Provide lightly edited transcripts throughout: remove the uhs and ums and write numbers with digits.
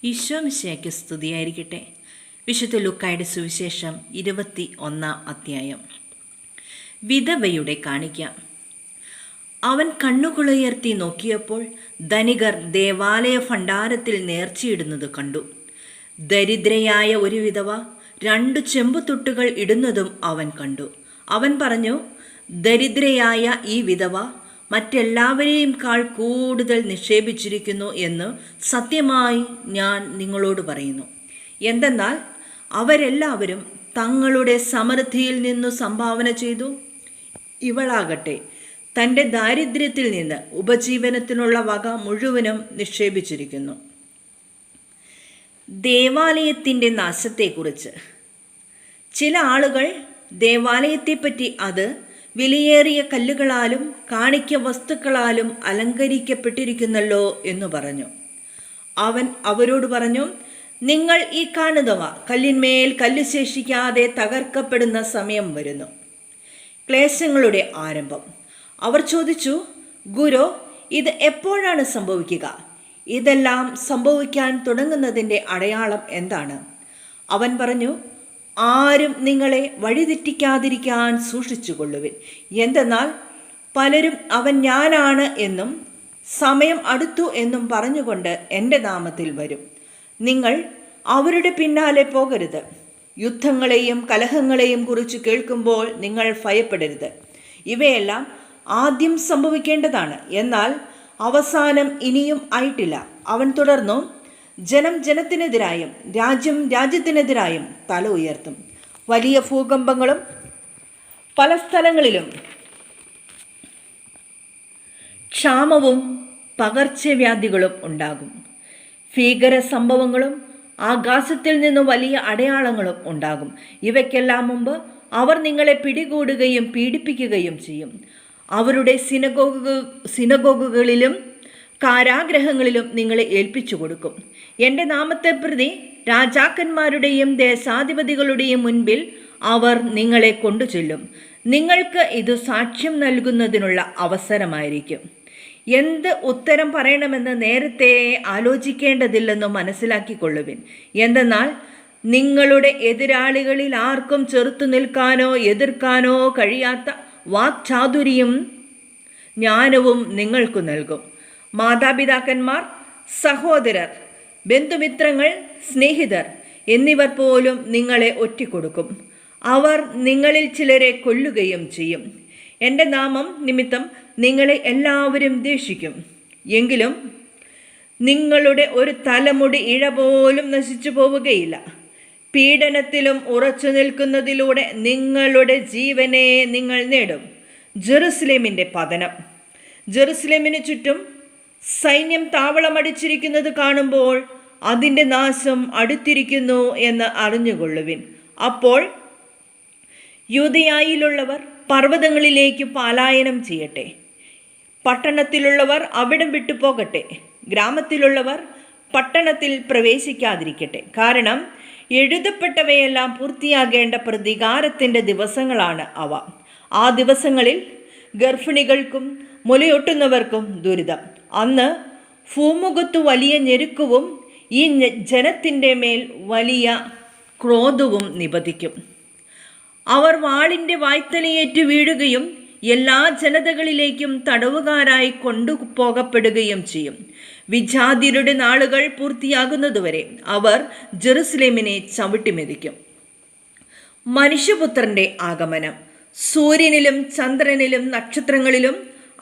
ഈശോ മിശിഹായ്ക്ക് സ്തുതിയായിരിക്കട്ടെ. വിശുദ്ധ ലൂക്കായുടെ സുവിശേഷം 21 അധ്യായം. വിധവയുടെ കാണിക്ക. അവൻ കണ്ണുകളുയർത്തി നോക്കിയപ്പോൾ ധനികർ ദേവാലയ ഭണ്ഡാരത്തിൽ നേർച്ചയിടുന്നത് കണ്ടു. ദരിദ്രയായ ഒരു വിധവ 2 ചെമ്പുതൊട്ടുകൾ ഇടുന്നതും അവൻ കണ്ടു. അവൻ പറഞ്ഞു, ദരിദ്രയായ ഈ വിധവ മറ്റെല്ലാവരെയും കൂടുതൽ നിക്ഷേപിച്ചിരിക്കുന്നു എന്ന് സത്യമായി ഞാൻ നിങ്ങളോട് പറയുന്നു. എന്തെന്നാൽ അവരെല്ലാവരും തങ്ങളുടെ സമൃദ്ധിയിൽ നിന്നു സംഭാവന ചെയ്തു. ഇവളാകട്ടെ തൻ്റെ ദാരിദ്ര്യത്തിൽ നിന്ന് ഉപജീവനത്തിനുള്ള വക മുഴുവനും നിക്ഷേപിച്ചിരിക്കുന്നു. ദേവാലയത്തിൻ്റെ നാശത്തെക്കുറിച്ച്. ചില ആളുകൾ ദേവാലയത്തെപ്പറ്റി അത് വിലയേറിയ കല്ലുകളാലും കാണിക്ക വസ്തുക്കളാലും അലങ്കരിക്കപ്പെട്ടിരിക്കുന്നല്ലോ എന്നു പറഞ്ഞു. അവൻ അവരോട് പറഞ്ഞു, നിങ്ങൾ ഈ കാണുന്നവ കല്ലിന്മേൽ കല്ല് ശേഷിക്കാതെ തകർക്കപ്പെടുന്ന സമയം വരുന്നു. ക്ലേശങ്ങളുടെ ആരംഭം. അവർ ചോദിച്ചു, ഗുരു, ഇത് എപ്പോഴാണ് സംഭവിക്കുക? ഇതെല്ലാം സംഭവിക്കാൻ തുടങ്ങുന്നതിൻ്റെ അടയാളം എന്താണ്? അവൻ പറഞ്ഞു, ആരും നിങ്ങളെ വഴിതെറ്റിക്കാതിരിക്കാൻ സൂക്ഷിച്ചുകൊള്ളുവിൻ. എന്തെന്നാൽ പലരും അവൻ ഞാനാണ് എന്നും സമയം അടുത്തു എന്നും പറഞ്ഞുകൊണ്ട് എൻ്റെ നാമത്തിൽ വരും. നിങ്ങൾ അവരുടെ പിന്നാലെ പോകരുത്. യുദ്ധങ്ങളെയും കലഹങ്ങളെയും കുറിച്ച് കേൾക്കുമ്പോൾ നിങ്ങൾ ഭയപ്പെടരുത്. ഇവയെല്ലാം ആദ്യം സംഭവിക്കേണ്ടതാണ്, എന്നാൽ അവസാനം ഇനിയും ആയിട്ടില്ല. അവൻ തുടർന്നു, ജനം ജനത്തിനെതിരായും രാജ്യം രാജ്യത്തിനെതിരായും തല ഉയർത്തും. വലിയ ഭൂകമ്പങ്ങളും പല സ്ഥലങ്ങളിലും ക്ഷാമവും പകർച്ചവ്യാധികളും ഉണ്ടാകും. ഭീകര സംഭവങ്ങളും ആകാശത്തിൽ നിന്ന് വലിയ അടയാളങ്ങളും ഉണ്ടാകും. ഇവയ്ക്കെല്ലാം മുമ്പ് അവർ നിങ്ങളെ പിടികൂടുകയും പീഡിപ്പിക്കുകയും ചെയ്യും. അവരുടെ സിനഗോഗുകളിലും കാരാഗ്രഹങ്ങളിലും നിങ്ങളെ ഏൽപ്പിച്ചു കൊടുക്കും. എൻ്റെ നാമത്തെ പ്രതി രാജാക്കന്മാരുടെയും ദേശാധിപതികളുടെയും മുൻപിൽ അവർ നിങ്ങളെ കൊണ്ടുചെല്ലും. നിങ്ങൾക്ക് ഇത് സാക്ഷ്യം നൽകുന്നതിനുള്ള അവസരമായിരിക്കും. എന്ത് ഉത്തരം പറയണമെന്ന് നേരത്തെ ആലോചിക്കേണ്ടതില്ലെന്ന് മനസ്സിലാക്കിക്കൊള്ളുവിൻ. എന്തെന്നാൽ നിങ്ങളുടെ എതിരാളികളിൽ ആർക്കും ചെറുത്തു നിൽക്കാനോ എതിർക്കാനോ കഴിയാത്ത വാക്ചാതുര്യം ജ്ഞാനവും നിങ്ങൾക്ക് നൽകും. മാതാപിതാക്കന്മാർ, സഹോദരർ, ബന്ധുമിത്രങ്ങൾ, സ്നേഹിതർ എന്നിവർ പോലും നിങ്ങളെ ഒറ്റിക്കൊടുക്കും. അവർ നിങ്ങളിൽ ചിലരെ കൊല്ലുകയും ചെയ്യും. എൻ്റെ നാമം നിമിത്തം നിങ്ങളെ എല്ലാവരും ദ്വേഷിക്കും. എങ്കിലും നിങ്ങളുടെ ഒരു തലമുടി ഇഴ പോലും നശിച്ചു പോവുകയില്ല. പീഡനത്തിലും ഉറച്ചു നിൽക്കുന്നതിലൂടെ നിങ്ങളുടെ ജീവനെ നിങ്ങൾ നേടും. ജെറുസലേമിൻ്റെ പതനം. ജെറുസലേമിന് ചുറ്റും സൈന്യം താവളമടിച്ചിരിക്കുന്നത് കാണുമ്പോൾ അതിൻ്റെ നാശം അടുത്തിരിക്കുന്നു എന്ന് അറിഞ്ഞുകൊള്ളുവിൻ. അപ്പോൾ യൂദയായിലുള്ളവർ പർവ്വതങ്ങളിലേക്ക് പലായനം ചെയ്യട്ടെ. പട്ടണത്തിലുള്ളവർ അവിടം വിട്ടു പോകട്ടെ. ഗ്രാമത്തിലുള്ളവർ പട്ടണത്തിൽ പ്രവേശിക്കാതിരിക്കട്ടെ. കാരണം എഴുതപ്പെട്ടവയെല്ലാം പൂർത്തിയാകേണ്ട പ്രതികാരത്തിൻ്റെ ദിവസങ്ങളാണ് അവ. ആ ദിവസങ്ങളിൽ ഗർഭിണികൾക്കും മുലയൊട്ടുന്നവർക്കും ദുരിതം. അന്ന് ഭൂമുഖത്തു വലിയ ഞെരുക്കവും ഈ ജനത്തിൻ്റെ മേൽ വലിയ ക്രോധവും നിപതിക്കും. അവർ വാളിൻ്റെ വായ്ത്തലയേറ്റു വീഴുകയും എല്ലാ ജനതകളിലേക്കും തടവുകാരായി കൊണ്ടുപോകപ്പെടുകയും ചെയ്യും. വിജാതിരുടെ നാളുകൾ പൂർത്തിയാകുന്നതുവരെ അവർ ജെറുസലേമിനെ ചവിട്ടിമെതിക്കും. മനുഷ്യപുത്രൻ്റെ ആഗമനം. സൂര്യനിലും ചന്ദ്രനിലും നക്ഷത്രങ്ങളിലും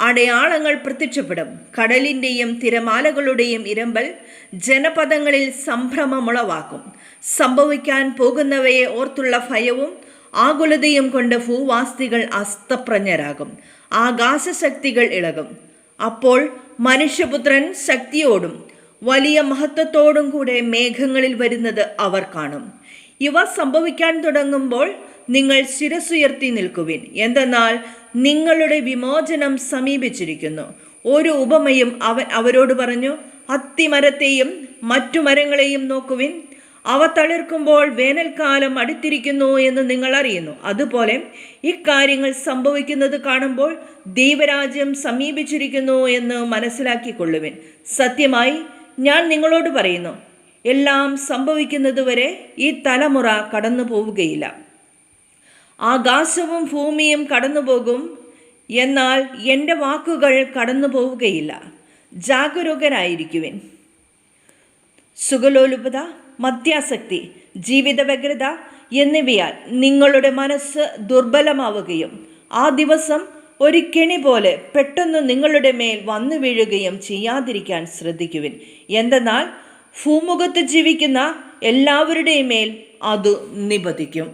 അടയാളങ്ങൾ പ്രത്യക്ഷപ്പെടും. കടലിൻ്റെയും തിരമാലകളുടെയും ഇരമ്പൽ ജനപദങ്ങളിൽ സംഭ്രമമുളവാക്കും. സംഭവിക്കാൻ പോകുന്നവയെ ഓർത്തുള്ള ഭയവും ആകുലതയും കൊണ്ട് ഭൂവാസികൾ അസ്തപ്രജ്ഞരാകും. ആകാശശക്തികൾ ഇളകും. അപ്പോൾ മനുഷ്യപുത്രൻ ശക്തിയോടും വലിയ മഹത്വത്തോടും കൂടെ മേഘങ്ങളിൽ വരുന്നത് അവർ കാണും. ഇവ സംഭവിക്കാൻ തുടങ്ങുമ്പോൾ നിങ്ങൾ ശിരസ്സുയർത്തി നിൽക്കുവിൻ. എന്തെന്നാൽ നിങ്ങളുടെ വിമോചനം സമീപിച്ചിരിക്കുന്നു. ഒരു ഉപമയും അവൻ അവരോട് പറഞ്ഞു, അത്തിമരത്തെയും മറ്റു മരങ്ങളെയും നോക്കുവിൻ. അവ തളിർക്കുമ്പോൾ വേനൽക്കാലം അടുത്തിരിക്കുന്നു എന്ന് നിങ്ങൾ അറിയുന്നു. അതുപോലെ ഇക്കാര്യങ്ങൾ സംഭവിക്കുന്നത് കാണുമ്പോൾ ദൈവരാജ്യം സമീപിച്ചിരിക്കുന്നു എന്ന് മനസ്സിലാക്കിക്കൊള്ളുവിൻ. സത്യമായി ഞാൻ നിങ്ങളോട് പറയുന്നു, എല്ലാം സംഭവിക്കുന്നതുവരെ ഈ തലമുറ കടന്നു പോവുകയില്ല. ആകാശവും ഭൂമിയും കടന്നുപോകും, എന്നാൽ എൻ്റെ വാക്കുകൾ കടന്നു പോവുകയില്ല. ജാഗരൂകരായിരിക്കുവിൻ. സുഖലോലുപത, മദ്യാസക്തി, ജീവിത വ്യഗ്രത എന്നിവയാൽ നിങ്ങളുടെ മനസ്സ് ദുർബലമാവുകയും ആ ദിവസം ഒരു കെണി പോലെ പെട്ടെന്ന് നിങ്ങളുടെ മേൽ വന്നു വീഴുകയും ചെയ്യാതിരിക്കാൻ ശ്രദ്ധിക്കുവിൻ. എന്തെന്നാൽ ഭൂമുഖത്ത് ജീവിക്കുന്ന എല്ലാവരുടെയും മേൽ അത് നിബന്ധിക്കും.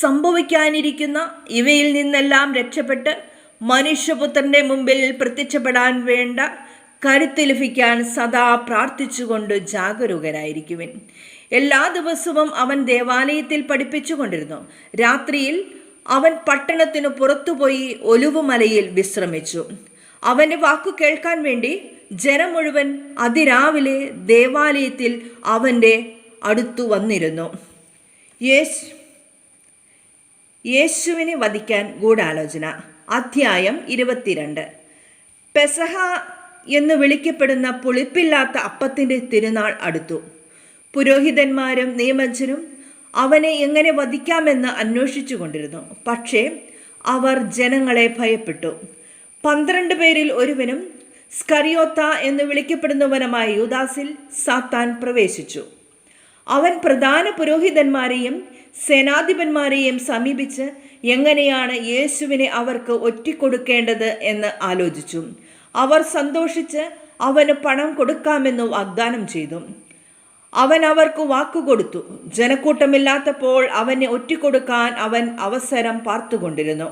സംഭവിക്കാനിരിക്കുന്ന ഇവയിൽ നിന്നെല്ലാം രക്ഷപ്പെട്ട് മനുഷ്യപുത്രൻ്റെ മുമ്പിൽ പ്രത്യക്ഷപ്പെടാൻ വേണ്ട കരുത്ത് ലഭിക്കാൻ സദാ പ്രാർത്ഥിച്ചുകൊണ്ട് ജാഗരൂകരായിരിക്കുവിൻ. എല്ലാ ദിവസവും അവൻ ദേവാലയത്തിൽ പഠിപ്പിച്ചുകൊണ്ടിരുന്നു. രാത്രിയിൽ അവൻ പട്ടണത്തിനു പുറത്തുപോയി ഒലിവുമലയിൽ വിശ്രമിച്ചു. അവൻ്റെ വാക്കു കേൾക്കാൻ വേണ്ടി ജനം മുഴുവൻ അതിരാവിലെ ദേവാലയത്തിൽ അവൻ്റെ അടുത്തു വന്നിരുന്നു. യേശുവിനെ വധിക്കാൻ ഗൂഢാലോചന. അധ്യായം 22. പെസഹ എന്ന് വിളിക്കപ്പെടുന്ന പുളിപ്പില്ലാത്ത അപ്പത്തിൻ്റെ തിരുനാൾ അടുത്തു. പുരോഹിതന്മാരും നിയമജ്ഞരും അവനെ എങ്ങനെ വധിക്കാമെന്ന് അന്വേഷിച്ചു കൊണ്ടിരുന്നു. പക്ഷേ അവർ ജനങ്ങളെ ഭയപ്പെട്ടു. 12 പേരിൽ ഒരുവനും സ്കറിയോത്ത എന്ന് വിളിക്കപ്പെടുന്നവനുമായ യൂദാസിൽ സാത്താൻ പ്രവേശിച്ചു. അവൻ പ്രധാന പുരോഹിതന്മാരെയും സേനാധിപന്മാരെയും സമീപിച്ച് എങ്ങനെയാണ് യേശുവിനെ അവർക്ക് ഒറ്റിക്കൊടുക്കേണ്ടത് എന്ന് ആലോചിച്ചു. അവർ സന്തോഷിച്ച് അവന് പണം കൊടുക്കാമെന്ന് വാഗ്ദാനം ചെയ്തു. അവൻ അവർക്ക് വാക്കുകൊടുത്തു. ജനക്കൂട്ടമില്ലാത്തപ്പോൾ അവനെ ഒറ്റിക്കൊടുക്കാൻ അവൻ അവസരം പാർത്തുകൊണ്ടിരുന്നു.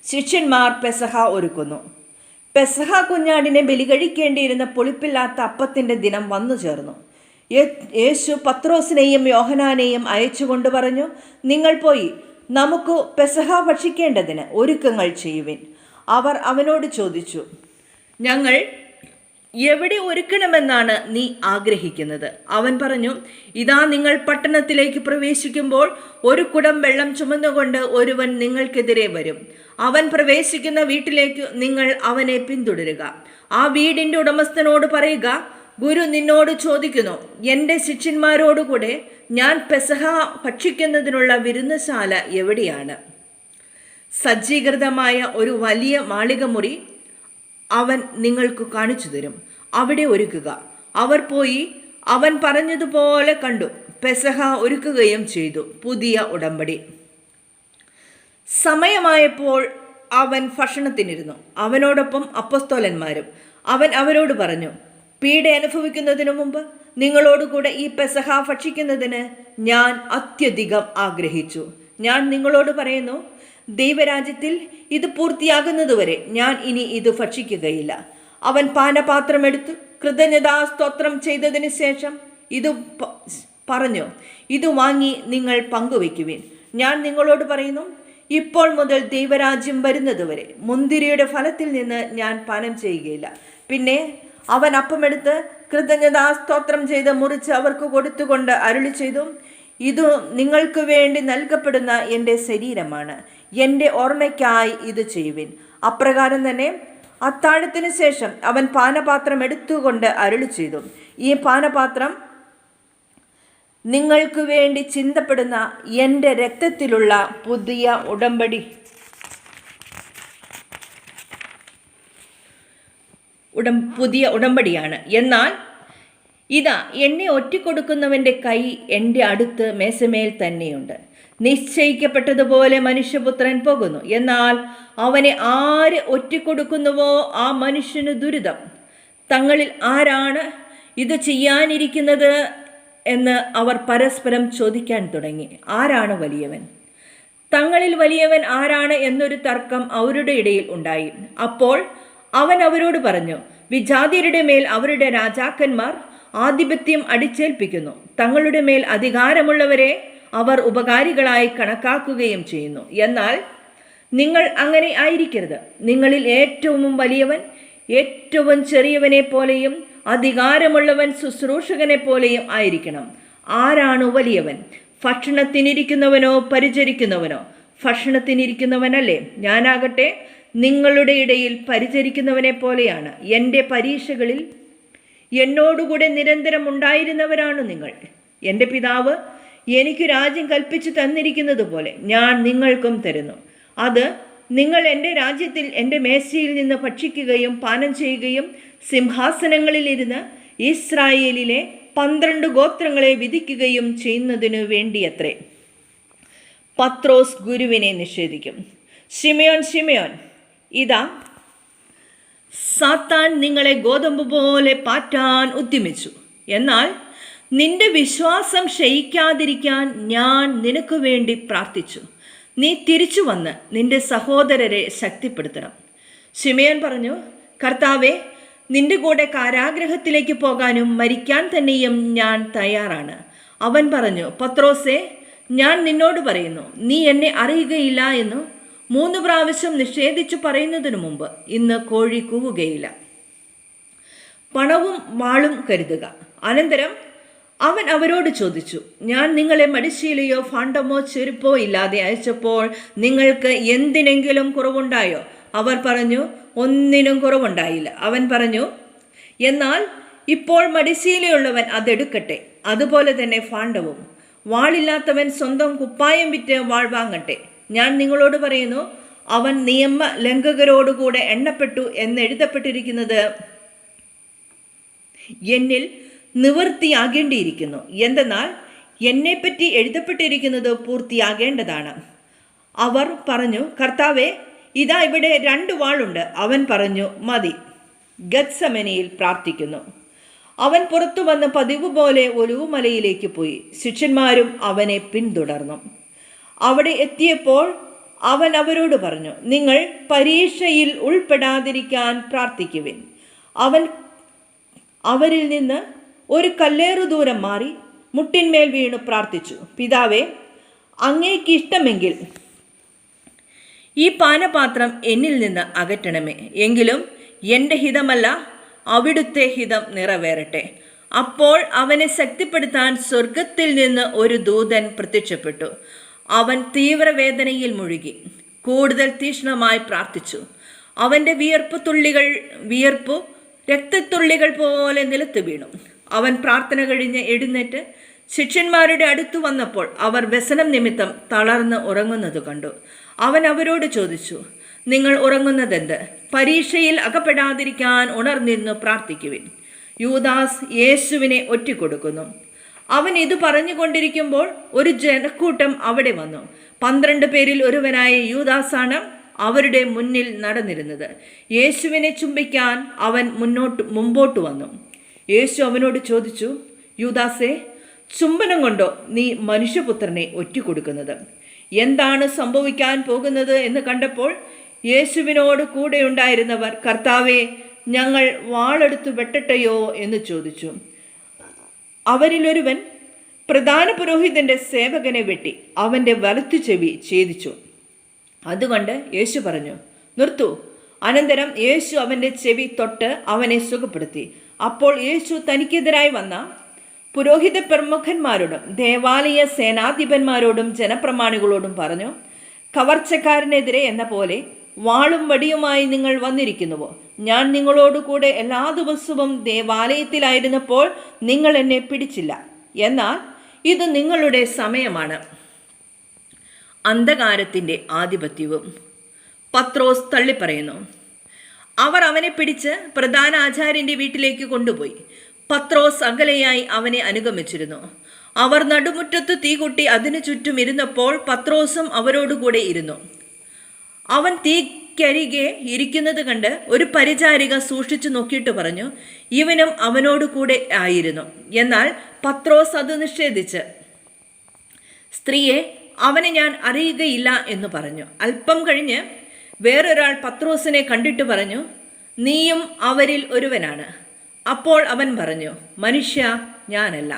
ശിഷ്യന്മാർ പെസഹ ഒരുക്കുന്നു. പെസഹ കുഞ്ഞാടിനെ ബലികഴിക്കേണ്ടിയിരുന്ന പുളിപ്പില്ലാത്ത അപ്പത്തിൻ്റെ ദിനം വന്നു ചേർന്നു. യേശു പത്രോസിനെയും യോഹനാനെയും അയച്ചുകൊണ്ട് പറഞ്ഞു, നിങ്ങൾ പോയി നമുക്ക് പെസഹ ഭക്ഷിക്കേണ്ടതിന് ഒരുക്കങ്ങൾ ചെയ്യുവിൻ. അവർ അവനോട് ചോദിച്ചു, ഞങ്ങൾ എവിടെ ഒരുക്കണമെന്നാണ് നീ ആഗ്രഹിക്കുന്നത്? അവൻ പറഞ്ഞു, ഇതാ നിങ്ങൾ പട്ടണത്തിലേക്ക് പ്രവേശിക്കുമ്പോൾ ഒരു കുടം വെള്ളം ചുമന്നുകൊണ്ട് ഒരുവൻ നിങ്ങൾക്കെതിരെ വരും. അവൻ പ്രവേശിക്കുന്ന വീട്ടിലേക്ക് നിങ്ങൾ അവനെ പിന്തുടരുക. ആ വീടിൻ്റെ ഉടമസ്ഥനോട് പറയുക, ഗുരു നിന്നോട് ചോദിക്കുന്നു, എൻ്റെ ശിഷ്യന്മാരോടുകൂടെ ഞാൻ പെസഹ ഭക്ഷിക്കുന്നതിനുള്ള വിരുന്നശാല എവിടെയാണ്? സജ്ജീകൃതമായ ഒരു വലിയ മാളികമുറി അവൻ നിങ്ങൾക്ക് കാണിച്ചു തരും. അവിടെ ഒരുക്കുക. അവർ പോയി അവൻ പറഞ്ഞതുപോലെ കണ്ടു. പെസഹ ഒരുക്കുകയും ചെയ്തു. പുതിയ ഉടമ്പടി. സമയമായപ്പോൾ അവൻ ഭക്ഷണത്തിനിരുന്നു. അവനോടൊപ്പം അപ്പസ്തോലന്മാരും. അവൻ അവരോട് പറഞ്ഞു, പീഡ അനുഭവിക്കുന്നതിനു മുമ്പ് നിങ്ങളോടുകൂടെ ഈ പെസഹ ഭക്ഷിക്കുന്നതിന് ഞാൻ അത്യധികം ആഗ്രഹിച്ചു. ഞാൻ നിങ്ങളോട് പറയുന്നു, ദൈവരാജ്യത്തിൽ ഇത് പൂർത്തിയാകുന്നതുവരെ ഞാൻ ഇനി ഇത് ഭക്ഷിക്കുകയില്ല. അവൻ പാനപാത്രം എടുത്തു കൃതജ്ഞതാസ്തോത്രം ചെയ്തതിന് ശേഷം ഇത് പറഞ്ഞു, ഇത് വാങ്ങി നിങ്ങൾ പങ്കുവയ്ക്കുവിൻ. ഞാൻ നിങ്ങളോട് പറയുന്നു, ഇപ്പോൾ മുതൽ ദൈവരാജ്യം വരുന്നതുവരെ മുന്തിരിയുടെ ഫലത്തിൽ നിന്ന് ഞാൻ പാനം ചെയ്യുകയില്ല. പിന്നെ അവൻ അപ്പമെടുത്ത് കൃതജ്ഞതാസ്തോത്രം ചെയ്ത് മുറിച്ച് അവർക്ക് കൊടുത്തുകൊണ്ട് അരുളി ചെയ്തു, ഇത് നിങ്ങൾക്ക് വേണ്ടി നൽകപ്പെടുന്ന എൻ്റെ ശരീരമാണ്. എൻ്റെ ഓർമ്മയ്ക്കായി ഇത് ചെയ്യുവിൻ. അപ്രകാരം തന്നെ അത്താഴത്തിന് ശേഷം അവൻ പാനപാത്രം എടുത്തുകൊണ്ട് അരുളി ചെയ്തു, ഈ പാനപാത്രം നിങ്ങൾക്ക് വേണ്ടി ചിന്തപ്പെടുന്ന എൻ്റെ രക്തത്തിലുള്ള പുതിയ ഉടമ്പടിയാണ്. എന്നാൽ ഇതാ എന്നെ ഒറ്റിക്കൊടുക്കുന്നവൻ്റെ കൈ എൻ്റെ അടുത്ത് മേശമേൽ തന്നെയുണ്ട്. നിശ്ചയിക്കപ്പെട്ടതുപോലെ മനുഷ്യപുത്രൻ പോകുന്നു. എന്നാൽ അവനെ ആര് ഒറ്റിക്കൊടുക്കുന്നുവോ ആ മനുഷ്യന് ദുരിതം. തങ്ങളിൽ ആരാണ് ഇത് ചെയ്യാനിരിക്കുന്നത് എന്ന് അവർ പരസ്പരം ചോദിക്കാൻ തുടങ്ങി. ആരാണ് വലിയവൻ? തങ്ങളിൽ വലിയവൻ ആരാണ് എന്നൊരു തർക്കം അവരുടെ ഇടയിൽ ഉണ്ടായി. അപ്പോൾ അവൻ അവരോട് പറഞ്ഞു, വിജാതിയരുടെ മേൽ അവരുടെ രാജാക്കന്മാർ ആധിപത്യം അടിച്ചേൽപ്പിക്കുന്നു. തങ്ങളുടെ മേൽ അധികാരമുള്ളവരെ അവർ ഉപകാരികളായി കണക്കാക്കുകയും ചെയ്യുന്നു. എന്നാൽ നിങ്ങൾ അങ്ങനെ ആയിരിക്കരുത്. നിങ്ങളിൽ ഏറ്റവും വലിയവൻ ഏറ്റവും ചെറിയവനെ പോലെയും അധികാരമുള്ളവൻ ശുശ്രൂഷകനെ പോലെയും ആയിരിക്കണം. ആരാണ് വലിയവൻ? ഭക്ഷണത്തിനിരിക്കുന്നവനോ പരിചരിക്കുന്നവനോ? ഭക്ഷണത്തിനിരിക്കുന്നവനല്ലേ? ഞാനാകട്ടെ നിങ്ങളുടെ ഇടയിൽ പരിചരിക്കുന്നവനെ പോലെയാണ്. എൻ്റെ പരീക്ഷകളിൽ എന്നോടുകൂടെ നിരന്തരം ഉണ്ടായിരുന്നവരാണ് നിങ്ങൾ. എൻ്റെ പിതാവ് എനിക്ക് രാജ്യം കൽപ്പിച്ചു തന്നിരിക്കുന്നത് പോലെ ഞാൻ നിങ്ങൾക്കും തരുന്നു. അത് നിങ്ങൾ എൻ്റെ രാജ്യത്തിൽ എൻ്റെ മേശയിൽ നിന്ന് ഭക്ഷിക്കുകയും പാനം ചെയ്യുകയും സിംഹാസനങ്ങളിലിരുന്ന് ഇസ്രായേലിലെ 12 ഗോത്രങ്ങളെ വിധിക്കുകയും ചെയ്യുന്നതിനു വേണ്ടിയത്രേ. പത്രോസ് ഗുരുവിനെ നിഷേധിക്കും. ശിമയോൻ, ശിമയോൻ, ഇതാ സാത്താൻ നിങ്ങളെ ഗോതമ്പ് പോലെ പാറ്റാൻ ഉദ്യമിച്ചു. എന്നാൽ നിന്റെ വിശ്വാസം ക്ഷയിക്കാതിരിക്കാൻ ഞാൻ നിനക്ക് വേണ്ടി പ്രാർത്ഥിച്ചു. നീ തിരിച്ചു വന്ന് നിന്റെ സഹോദരരെ ശക്തിപ്പെടുത്തണം. ശിമയോൻ പറഞ്ഞു, കർത്താവേ, നിന്റെ കൂടെ കാരാഗ്രഹത്തിലേക്ക് പോകാനും മരിക്കാൻ തന്നെയും ഞാൻ തയ്യാറാണ്. അവൻ പറഞ്ഞു, പത്രോസേ, ഞാൻ നിന്നോട് പറയുന്നു, നീ എന്നെ അറിയുകയില്ല എന്ന് 3 പ്രാവശ്യം നിഷേധിച്ചു പറയുന്നതിനു മുമ്പ് ഇന്ന് കോഴി കൂവുകയില്ല. പണവും വാളും കരുതുക. അനന്തരം അവൻ അവരോട് ചോദിച്ചു, ഞാൻ നിങ്ങളെ മടിശീലയോ ഫാണ്ടമോ ചെരുപ്പോ ഇല്ലാതെ അയച്ചപ്പോൾ നിങ്ങൾക്ക് എന്തിനെങ്കിലും കുറവുണ്ടായോ? അവർ പറഞ്ഞു, ഒന്നിനും കുറവുണ്ടായില്ല. അവൻ പറഞ്ഞു, എന്നാൽ ഇപ്പോൾ മടിശീലയുള്ളവൻ അതെടുക്കട്ടെ, അതുപോലെ തന്നെ ഫാണ്ടവും. വാളില്ലാത്തവൻ സ്വന്തം കുപ്പായം വിറ്റ് വാൾ വാങ്ങട്ടെ. ഞാൻ നിങ്ങളോട് പറയുന്നു, അവൻ നിയമ ലംഘകരോടുകൂടെ എണ്ണപ്പെട്ടു എന്നെഴുതപ്പെട്ടിരിക്കുന്നത് എന്നിൽ നിവൃത്തിയാകേണ്ടിയിരിക്കുന്നു. എന്തെന്നാൽ എന്നെപ്പറ്റി എഴുതപ്പെട്ടിരിക്കുന്നത് പൂർത്തിയാകേണ്ടതാണ്. അവർ പറഞ്ഞു, കർത്താവേ, ഇതാ ഇവിടെ 2 വാളുണ്ട്. അവൻ പറഞ്ഞു, മതി. ഗത്സമനയിൽ പ്രാർത്ഥിക്കുന്നു. അവൻ പുറത്തു വന്ന് പതിവ് പോലെ ഒലിവുമലയിലേക്ക് പോയി. ശിഷ്യന്മാരും അവനെ പിന്തുടർന്നു. അവിടെ എത്തിയപ്പോൾ അവൻ അവരോട് പറഞ്ഞു, നിങ്ങൾ പരീക്ഷയിൽ ഉൾപ്പെടാതിരിക്കാൻ പ്രാർത്ഥിക്കുവിൻ. അവൻ അവരിൽ നിന്ന് ഒരു കല്ലേറു ദൂരം മാറി മുട്ടിന്മേൽ വീണു പ്രാർത്ഥിച്ചു, പിതാവേ, അങ്ങേക്ക് ഇഷ്ടമെങ്കിൽ ഈ പാനപാത്രം എന്നിൽ നിന്ന് അകറ്റണമേ. എങ്കിലും എൻ്റെ ഹിതമല്ല, അവിടുത്തെ ഹിതം നിറവേറട്ടെ. അപ്പോൾ അവനെ ശക്തിപ്പെടുത്താൻ സ്വർഗത്തിൽ നിന്ന് ഒരു ദൂതൻ പ്രത്യക്ഷപ്പെട്ടു. അവൻ തീവ്രവേദനയിൽ മുഴുകി കൂടുതൽ തീക്ഷ്ണമായി പ്രാർത്ഥിച്ചു. അവൻ്റെ വിയർപ്പു രക്തത്തുള്ളികൾ പോലെ നിലത്ത് വീണു. അവൻ പ്രാർത്ഥന കഴിഞ്ഞ് എഴുന്നേറ്റ് ശിഷ്യന്മാരുടെ അടുത്തു വന്നപ്പോൾ അവർ വ്യസനം നിമിത്തം തളർന്ന് ഉറങ്ങുന്നത് കണ്ടു. അവൻ അവരോട് ചോദിച്ചു, നിങ്ങൾ ഉറങ്ങുന്നതെന്ത്? പരീക്ഷയിൽ അകപ്പെടാതിരിക്കാൻ ഉണർന്നിരുന്നു പ്രാർത്ഥിക്കുവിൻ. യൂദാസ് യേശുവിനെ ഒറ്റിക്കൊടുക്കുന്നു. അവൻ ഇത് പറഞ്ഞുകൊണ്ടിരിക്കുമ്പോൾ ഒരു ജനക്കൂട്ടം അവിടെ വന്നു. 12 പേരിൽ ഒരുവനായ യൂദാസാണ് അവരുടെ മുന്നിൽ നടന്നിരുന്നത്. യേശുവിനെ ചുംബിക്കാൻ അവൻ മുമ്പോട്ട് വന്നു. യേശു അവനോട് ചോദിച്ചു, യൂദാസേ, ചുംബനം കൊണ്ടോ നീ മനുഷ്യപുത്രനെ ഒറ്റിക്കൊടുക്കുന്നത്? എന്താണ് സംഭവിക്കാൻ പോകുന്നത് എന്ന് കണ്ടപ്പോൾ യേശുവിനോട് കൂടെയുണ്ടായിരുന്നവർ, കർത്താവേ, ഞങ്ങൾ വാളെടുത്തു വെട്ടട്ടെയോ എന്ന് ചോദിച്ചു. അവരിലൊരുവൻ പ്രധാന പുരോഹിതന്റെ സേവകനെ വെട്ടി അവൻ്റെ വലത്തു ചെവി ഛേദിച്ചു. അതുകൊണ്ട് യേശു പറഞ്ഞു, നിർത്തൂ. അനന്തരം യേശു അവൻ്റെ ചെവി തൊട്ട് അവനെ സുഖപ്പെടുത്തി. അപ്പോൾ യേശു തനിക്കെതിരായി വന്ന പുരോഹിത പ്രമുഖന്മാരോടും ദേവാലയ സേനാധിപന്മാരോടും ജനപ്രമാണികളോടും പറഞ്ഞു, കവർച്ചക്കാരനെതിരെ എന്ന പോലെ വാളും വടിയുമായി നിങ്ങൾ വന്നിരിക്കുന്നുവോ? ഞാൻ നിങ്ങളോടുകൂടെ എല്ലാ ദിവസവും ദേവാലയത്തിലായിരുന്നപ്പോൾ നിങ്ങൾ എന്നെ പിടിച്ചില്ല. എന്നാൽ ഇത് നിങ്ങളുടെ സമയമാണ്. അന്ധകാരത്തിൻ്റെ ആധിപത്യവും. പത്രോസ് തള്ളിപ്പറയുന്നു. അവർ അവനെ പിടിച്ച് പ്രധാന ആചാര്യൻ്റെ വീട്ടിലേക്ക് കൊണ്ടുപോയി. പത്രോസ് അകലെയായി അവനെ അനുഗമിച്ചിരുന്നു. അവർ നടുമുറ്റത്ത് തീകൂട്ടി അതിനു ചുറ്റും ഇരുന്നപ്പോൾ പത്രോസും അവരോടുകൂടെ ഇരുന്നു. അവൻ തീക്കരികെ ഇരിക്കുന്നത് കണ്ട് ഒരു പരിചാരിക സൂക്ഷിച്ചു നോക്കിയിട്ട് പറഞ്ഞു, ഇവനും അവനോട് കൂടെ ആയിരുന്നു. എന്നാൽ പത്രോസ് അത് നിഷേധിച്ച്, സ്ത്രീയെ, അവനെ ഞാൻ അറിയുകയില്ല എന്ന് പറഞ്ഞു. അല്പം കഴിഞ്ഞ് വേറൊരാൾ പത്രോസിനെ കണ്ടിട്ട് പറഞ്ഞു, നീയും അവരിൽ ഒരുവനാണ്. അപ്പോൾ അവൻ പറഞ്ഞു, മനുഷ്യ, ഞാനല്ല.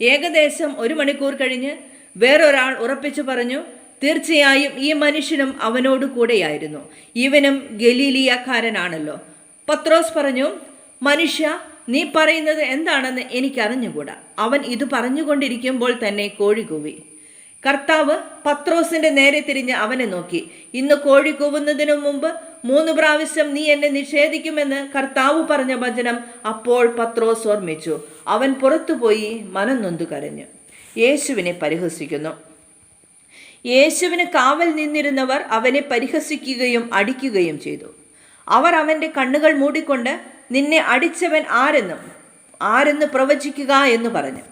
ഏകദേശം 1 മണിക്കൂർ കഴിഞ്ഞ് വേറൊരാൾ ഉറപ്പിച്ചു പറഞ്ഞു, തീർച്ചയായും ഈ മനുഷ്യനും അവനോട് കൂടെയായിരുന്നു. ഇവനും ഗലീലിയക്കാരനാണല്ലോ. പത്രോസ് പറഞ്ഞു, മനുഷ്യ, നീ പറയുന്നത് എന്താണെന്ന് എനിക്കറിഞ്ഞുകൂടാ. അവൻ ഇത് പറഞ്ഞുകൊണ്ടിരിക്കുമ്പോൾ തന്നെ കോഴി കൂവി. കർത്താവ് പത്രോസിന്റെ നേരെ തിരിഞ്ഞ് അവനെ നോക്കി. ഇന്ന് കോഴി കൂവുന്നതിനു മുമ്പ് 3 പ്രാവശ്യം നീ എന്നെ നിഷേധിക്കുമെന്ന് കർത്താവ് പറഞ്ഞ വചനം അപ്പോൾ പത്രോസ് ഓർമ്മിച്ചു. അവൻ പുറത്തുപോയി മനം നൊന്തു കരഞ്ഞു. യേശുവിനെ പരിഹസിക്കുന്നു. യേശുവിന് കാവൽ നിന്നിരുന്നവർ അവനെ പരിഹസിക്കുകയും അടിക്കുകയും ചെയ്തു. അവർ അവന്റെ കണ്ണുകൾ മൂടിക്കൊണ്ട്, നിന്നെ അടിച്ചവൻ ആരെന്ന് പ്രവചിക്കുക എന്ന് പറഞ്ഞു.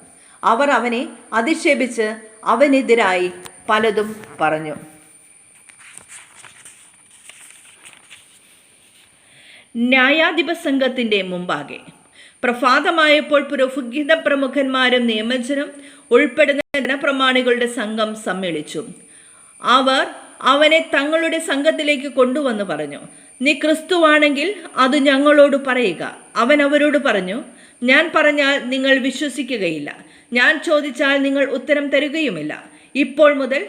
അവർ അവനെ അധിക്ഷേപിച്ച് അവനെതിരായി പലതും പറഞ്ഞു. ന്യായാധിപ സംഘത്തിന്റെ മുമ്പാകെ പ്രഭാതമായപ്പോൾ പുരോഹിത പ്രമുഖന്മാരും നിയമജനും ഉൾപ്പെടുന്ന ജനപ്രമാണികളുടെ സംഘം സമ്മേളിച്ചു. അവർ അവനെ തങ്ങളുടെ സംഘത്തിലേക്ക് കൊണ്ടുവന്ന് പറഞ്ഞു, നീ ക്രിസ്തുവാണെങ്കിൽ അത് ഞങ്ങളോട് പറയുക. അവൻ അവരോട് പറഞ്ഞു, ഞാൻ പറഞ്ഞാൽ നിങ്ങൾ വിശ്വസിക്കുകയില്ല, ഞാൻ ചോദിച്ചാൽ നിങ്ങൾ ഉത്തരം തരുകയുമില്ല. ഇപ്പോൾ മുതൽ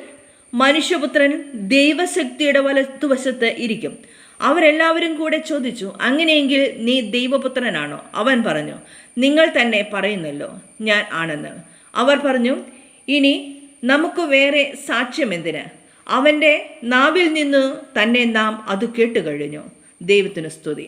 മനുഷ്യപുത്രൻ ദൈവശക്തിയുടെ വലത്തുവശത്ത് ഇരിക്കും. അവരെല്ലാവരും കൂടെ ചോദിച്ചു, അങ്ങനെയെങ്കിൽ നീ ദൈവപുത്രനാണോ? അവൻ പറഞ്ഞു, നിങ്ങൾ തന്നെ പറയുന്നല്ലോ ഞാൻ ആണെന്ന്. അവർ പറഞ്ഞു, ഇനി നമുക്ക് വേറെ സാക്ഷ്യം എന്തിന്? അവൻ്റെ നാവിൽ നിന്ന് തന്നെ നാം അത് കേട്ടുകഴിഞ്ഞു. ദൈവത്തിന് സ്തുതി.